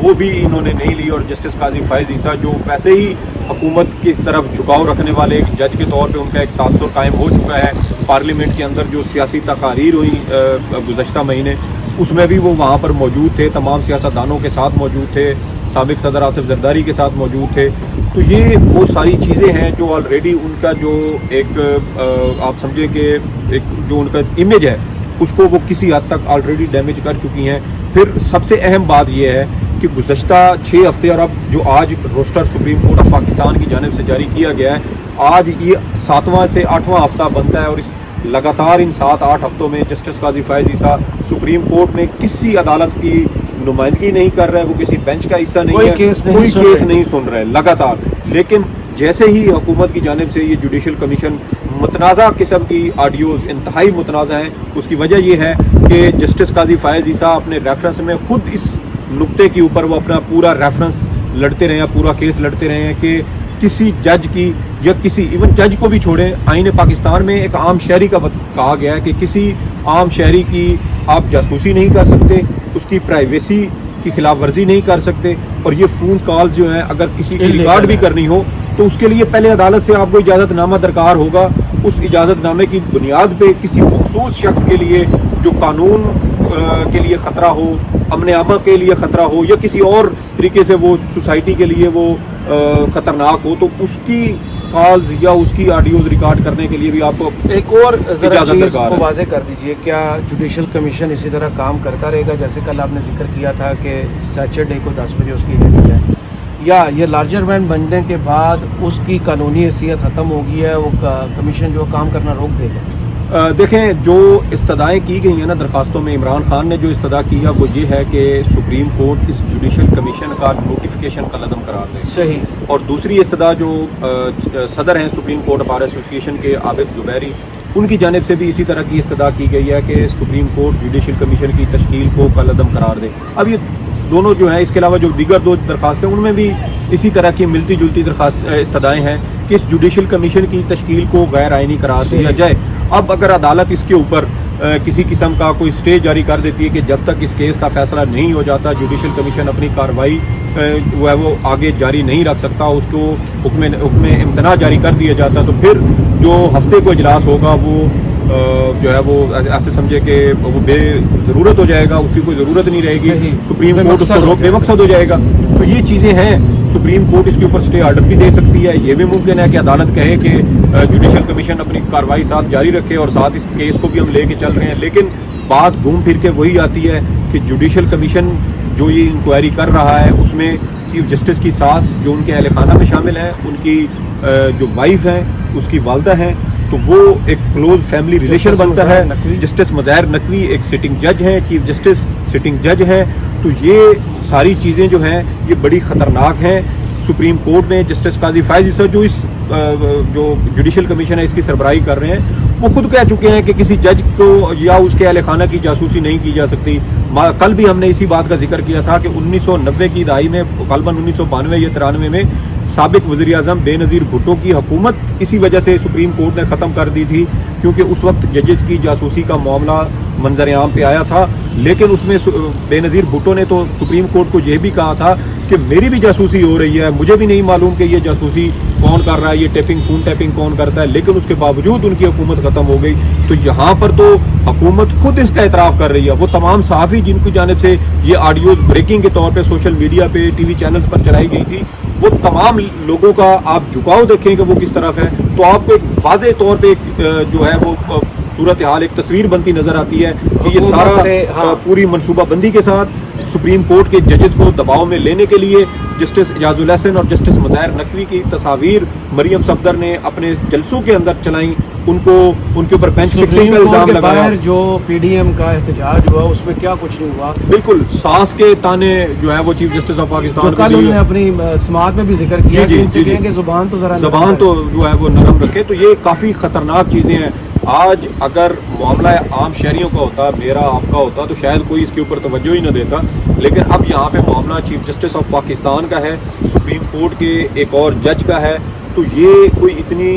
وہ بھی انہوں نے نہیں لی، اور جسٹس قاضی فائز عیسیٰ جو ویسے ہی حکومت کی طرف جھکاؤ رکھنے والے ایک جج کے طور پہ ان کا ایک تاثر قائم ہو چکا ہے، پارلیمنٹ کے اندر جو سیاسی تقاریر ہوئی گزشتہ مہینے اس میں بھی وہ وہاں پر موجود تھے، تمام سیاستدانوں کے ساتھ موجود تھے، سابق صدر آصف زرداری کے ساتھ موجود تھے. تو یہ وہ ساری چیزیں ہیں جو آلریڈی ان کا جو ایک آپ سمجھیں کہ ایک جو ان کا امیج ہے اس کو وہ کسی حد تک آلریڈی ڈیمیج کر چکی ہیں. پھر سب سے اہم بات یہ ہے کہ گزشتہ 6 ہفتے اور اب جو آج roster supreme court of Pakistan کی جانب سے جاری کیا گیا ہے، آج یہ 7واں سے 8واں ہفتہ بنتا ہے، اور اس لگاتار ان 7-8 ہفتوں میں جسٹس قاضی فائز عیسیٰ سپریم کورٹ میں کسی عدالت کی نمائندگی نہیں کر رہے، وہ کسی بینچ کا حصہ نہیں ہے، کوئی کیس نہیں سن رہے لگاتار. لیکن جیسے ہی حکومت کی جانب سے یہ جوڈیشل کمیشن متنازع قسم کی آڈیوز انتہائی متنازع ہیں، اس کی وجہ یہ ہے کہ جسٹس قاضی فائز عیسیٰ اپنے ریفرنس میں خود اس نقطے کے اوپر وہ اپنا پورا ریفرنس لڑتے رہے ہیں، پورا کیس لڑتے رہے ہیں کہ کسی جج کی یا کسی ایون جج کو بھی چھوڑیں، آئین پاکستان میں ایک عام شہری کا کہا گیا ہے کہ کسی عام شہری کی آپ جاسوسی نہیں کر سکتے، اس کی پرائیویسی کی خلاف ورزی نہیں کر سکتے، اور یہ فون کالز جو ہیں اگر کسی کی ریکارڈ بھی کرنی ہو تو اس کے لیے پہلے عدالت سے آپ کو اجازت نامہ درکار ہوگا. اس اجازت نامے کی بنیاد پہ کسی مخصوص شخص کے لیے جو قانون کے لیے خطرہ ہو، امن عامہ کے لیے خطرہ ہو، یا کسی اور طریقے سے وہ سوسائٹی کے لیے وہ خطرناک ہو، تو اس کی کالز یا اس کی آڈیوز ریکارڈ کرنے کے لیے بھی آپ کو ایک اور ذرا چیز کو واضح کر دیجئے، کیا جوڈیشل کمیشن اسی طرح کام کرتا رہے گا جیسے کل آپ نے ذکر کیا تھا کہ سیچرڈے کو 10 بجے اس کی ہیئرنگ ہے، یا یہ لارجر مین بننے کے بعد اس کی قانونی حیثیت ختم ہوگی ہے، وہ کمیشن جو کام کرنا روک دے گا؟ دیکھیں، جو استدعائیں کی گئی ہیں نا درخواستوں میں، عمران خان نے جو استدعا کی ہے وہ یہ ہے کہ سپریم کورٹ اس جوڈیشل کمیشن کا نوٹیفیکیشن کا عدم قرار دے. صحیح. اور دوسری استدعا جو صدر ہیں سپریم کورٹ بار ایسوسیشن کے عابد زبیری، ان کی جانب سے بھی اسی طرح کی استدعا کی گئی ہے کہ سپریم کورٹ جوڈیشل کمیشن کی تشکیل کو کل عدم قرار دے. اب یہ دونوں جو ہیں، اس کے علاوہ جو دیگر 2 درخواستیں ان میں بھی اسی طرح کی ملتی جلتی استدعائیں ہیں کہ اس جوڈیشل کمیشن کی تشکیل کو غیر آئینی قرار دیا جائے. اب اگر عدالت اس کے اوپر کسی قسم کا کوئی اسٹے جاری کر دیتی ہے کہ جب تک اس کیس کا فیصلہ نہیں ہو جاتا جوڈیشل کمیشن اپنی کارروائی وہ آگے جاری نہیں رکھ سکتا، اس کو حکم امتناع جاری کر دیا جاتا، تو پھر جو ہفتے کو اجلاس ہوگا وہ جو ہے وہ ایسے سمجھے کہ وہ بے ضرورت ہو جائے گا، اس کی کوئی ضرورت نہیں رہے گی، سپریم کورٹ اس کو بے مقصد ہو جائے گا. تو یہ چیزیں ہیں، سپریم کورٹ اس کے اوپر اسٹے آرڈر بھی دے سکتی ہے. یہ بھی ممکن ہے کہ عدالت کہے کہ جوڈیشل کمیشن اپنی کارروائی ساتھ جاری رکھے اور ساتھ اس کیس کو بھی ہم لے کے چل رہے ہیں. لیکن بات گھوم پھر کے وہی آتی ہے کہ جوڈیشل کمیشن جو یہ انکوائری کر رہا ہے اس میں چیف جسٹس کی ساس جو ان کے اہل خانہ میں شامل ہیں، ان کی جو وائف ہیں، اس کی والدہ ہیں، تو وہ ایک کلوز فیملی ریلیشن بنتا ہے. جسٹس مظاہر نقوی ایک سٹنگ جج ہیں، چیف جسٹس سٹنگ جج ہیں. تو یہ ساری چیزیں جو ہیں یہ بڑی خطرناک ہیں. سپریم کورٹ نے جسٹس قاضی فائز عیسیٰ جو اس جو جوڈیشل کمیشن ہے اس کی سربراہی کر رہے ہیں، وہ خود کہہ چکے ہیں کہ کسی جج کو یا اس کے اہل خانہ کی جاسوسی نہیں کی جا سکتی. کل بھی ہم نے اسی بات کا ذکر کیا تھا کہ 1990 کی دہائی میں، غالباً 1992 یا 93 میں سابق وزیر اعظم بے نظیر بھٹو کی حکومت اسی وجہ سے سپریم کورٹ نے ختم کر دی تھی، کیونکہ اس وقت ججز کی جاسوسی کا معاملہ منظر عام پہ آیا تھا. لیکن اس میں بے نظیر بھٹو نے تو سپریم کورٹ کو یہ بھی کہا تھا کہ میری بھی جاسوسی ہو رہی ہے، مجھے بھی نہیں معلوم کہ یہ جاسوسی کون کر رہا ہے، یہ ٹیپنگ فون ٹیپنگ کون کرتا ہے. لیکن اس کے باوجود ان کی حکومت ختم ہو گئی. تو یہاں پر تو حکومت خود اس کا اعتراف کر رہی ہے. وہ تمام صحافی جن کی جانب سے یہ آڈیوز بریکنگ کے طور پہ سوشل میڈیا پہ ٹی وی چینلز پر چلائی گئی تھی، وہ تمام لوگوں کا آپ جھکاؤ دیکھیں کہ وہ کس طرف ہے، تو آپ کو ایک واضح طور پہ جو ہے وہ صورتحال ایک تصویر بنتی نظر آتی ہے کہ یہ سارا پوری منصوبہ بندی کے ساتھ سپریم کورٹ کے ججز کو دباؤ میں لینے کے لیے جسٹس اعجاز الحسن اور جسٹس مظاہر نقوی کی تصاویر مریم صفدر نے اپنے جلسوں کے اندر چلائیں، ان کے اوپر بینچ فکسنگ کا الزام لگایا. جو پی ڈی ایم کا احتجاج ہوا اس میں کیا کچھ نہیں ہوا، بالکل ساس کے تانے جو ہے وہ چیف جسٹس آف پاکستان کل انہوں نے اپنی سماعت میں بھی ذکر کیا کہ زبان تو جو ہے وہ نرم رکھے. تو یہ کافی خطرناک چیزیں ہیں. آج اگر معاملہ عام شہریوں کا ہوتا، میرا آپ کا ہوتا، تو شاید کوئی اس کے اوپر توجہ ہی نہ دیتا. لیکن اب یہاں پہ معاملہ چیف جسٹس آف پاکستان کا ہے، سپریم کورٹ کے ایک اور جج کا ہے، تو یہ کوئی اتنی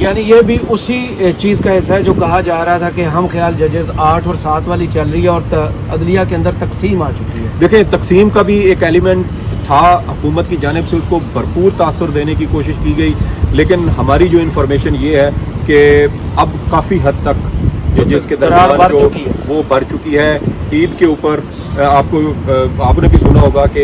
یعنی یہ بھی اسی چیز کا حصہ ہے جو کہا جا رہا تھا کہ ہم خیال ججز 8 اور 7 والی چل رہی ہے اور عدلیہ کے اندر تقسیم آ چکی ہے. دیکھیں تقسیم کا بھی ایک ایلیمنٹ تھا, حکومت کی جانب سے اس کو بھرپور تاثر دینے کی کوشش کی گئی, لیکن ہماری جو انفارمیشن یہ ہے کہ اب کافی حد تک ججز کے درمیان جو وہ بڑھ چکی ہے. عید کے اوپر آپ نے بھی سنا ہوگا کہ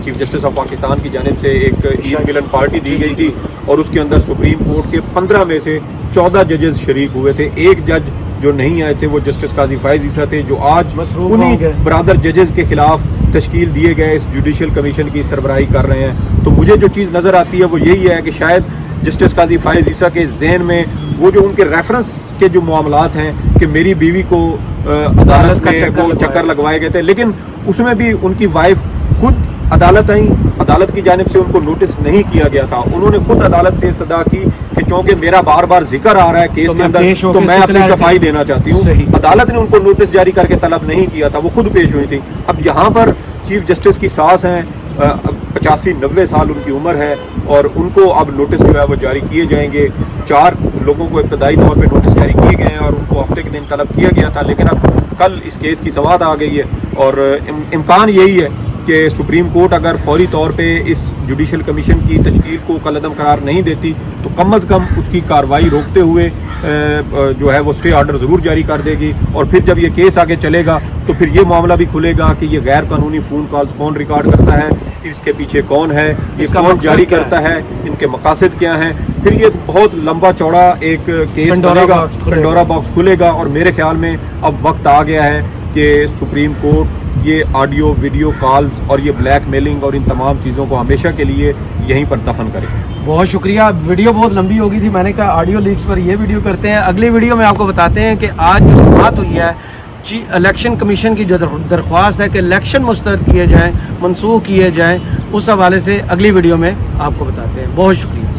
چیف جسٹس آف پاکستان کی جانب سے ایک عید ملن پارٹی دی گئی تھی اور اس کے اندر سپریم کورٹ کے 15 میں سے 14 ججز شریک ہوئے تھے. ایک جج جو نہیں آئے تھے وہ جسٹس قاضی فائز عیسیٰ تھے, جو آج انہی برادر ججز کے خلاف تشکیل دیے گئے اس جوڈیشل کمیشن کی سربراہی کر رہے ہیں. تو مجھے جو چیز نظر آتی ہے وہ یہی ہے کہ شاید جسٹس قاضی فائز عیسیٰ کے ذہن میں وہ جو ان کے ریفرنس کے جو معاملات ہیں کہ میری بیوی کو عدالت میں وہ چکر لگوائے گئے تھے, لیکن اس میں بھی ان کی وائف خود عدالت آئیں, عدالت کی جانب سے ان کو نوٹس نہیں کیا گیا تھا. انہوں نے خود عدالت سے استدعا کی کہ چونکہ میرا بار بار ذکر آ رہا ہے کیس کے اندر تو میں اپنی صفائی دینا چاہتی ہوں. عدالت نے ان کو نوٹس جاری کر کے طلب نہیں کیا تھا, وہ خود پیش ہوئی تھی. اب یہاں پر چیف جسٹس کی ساس ہیں, 85-90 سال ان کی عمر ہے, اور ان کو اب نوٹس جو ہے وہ جاری کیے جائیں گے. 4 لوگوں کو ابتدائی طور پہ نوٹس جاری کیے گئے ہیں اور ان کو ہفتے کے دن طلب کیا گیا تھا, لیکن اب کل اس کیس کی سماعت آ گئی ہے اور امکان یہی ہے کہ سپریم کورٹ اگر فوری طور پہ اس جوڈیشل کمیشن کی تشکیل کو کالعدم قرار نہیں دیتی تو کم از کم اس کی کارروائی روکتے ہوئے جو ہے وہ اسٹے آرڈر ضرور جاری کر دے گی. اور پھر جب یہ کیس آگے چلے گا تو پھر یہ معاملہ بھی کھلے گا کہ یہ غیر قانونی فون کالز کون ریکارڈ کرتا ہے, اس کے پیچھے کون ہے, یہ کون جاری کرتا ہے, ان کے مقاصد کیا ہیں. پھر یہ بہت لمبا چوڑا ایک کیس بنے گا, پنڈورا باکس کھلے گا. اور میرے خیال میں اب وقت آ گیا ہے کہ سپریم کورٹ یہ آڈیو ویڈیو کالز اور یہ بلیک میلنگ اور ان تمام چیزوں کو ہمیشہ کے لیے یہیں پر دفن کرے. بہت شکریہ. ویڈیو بہت لمبی ہوگی تھی, میں نے کہا آڈیو لیکس پر یہ ویڈیو کرتے ہیں. اگلی ویڈیو میں آپ کو بتاتے ہیں کہ آج جو سماعت ہوئی ہے الیکشن کمیشن کی جو درخواست ہے کہ الیکشن مسترد کیے جائیں, منسوخ کیے جائیں, اس حوالے سے اگلی ویڈیو میں آپ کو بتاتے ہیں. بہت شکریہ.